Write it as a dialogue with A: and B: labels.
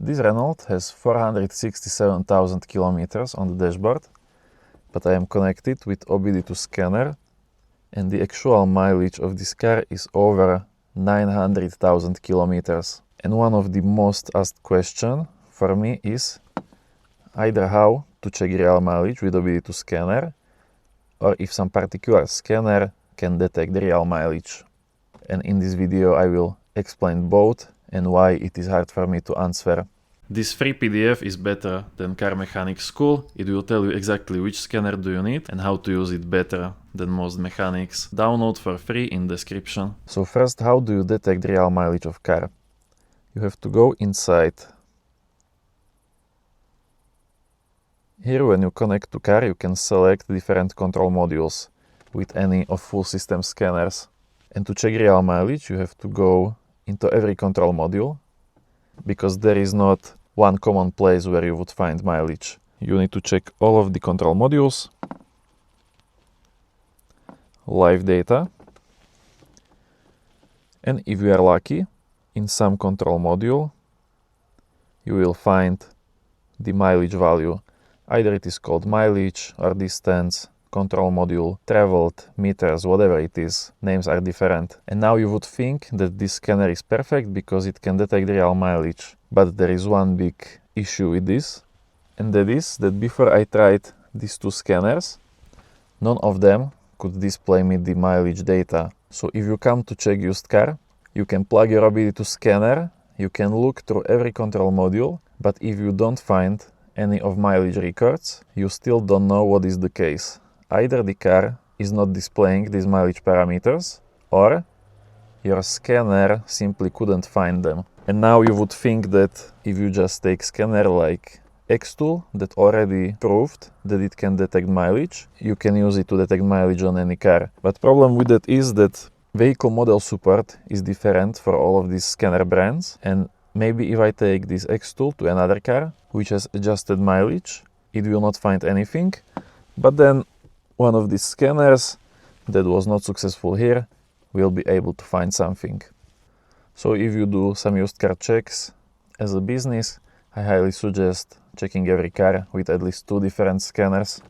A: This Renault has 467,000 kilometers on the dashboard, but I am connected with OBD2 scanner, and the actual mileage of this car is over 900,000 kilometers. And one of the most asked questions for me is either how to check real mileage with OBD2 scanner, or if some particular scanner can detect the real mileage. And in this video I will explain both and why it is hard for me to answer. This free PDF is better than Car Mechanic School. It will tell you exactly which scanner do you need and how to use it better than most mechanics. Download for free in description. So first, how do you detect the real mileage of car? You have to go inside. Here, when you connect to car, you can select different control modules with any of full system scanners. And to check real mileage, you have to go into every control module, because there is not one common place where you would find mileage. You need to check all of the control modules, live data, and if you are lucky, in some control module, you will find the mileage value. Either it is called mileage or distance, control module, traveled, meters, whatever it is. Names are different. And now you would think that this scanner is perfect because it can detect real mileage. But there is one big issue with this, and that is that before I tried these two scanners, none of them could display me the mileage data. So if you come to check used car, you can plug your OBD2 scanner, you can look through every control module, but if you don't find any of mileage records, you still don't know what is the case. Either the car is not displaying these mileage parameters, or your scanner simply couldn't find them. And now you would think that if you just take scanner like X-Tool that already proved that it can detect mileage, you can use it to detect mileage on any car. But problem with that is that vehicle model support is different for all of these scanner brands, and maybe if I take this X-Tool to another car which has adjusted mileage, it will not find anything, but then one of these scanners that was not successful here will be able to find something. So if you do some used car checks as a business, I highly suggest checking every car with at least two different scanners.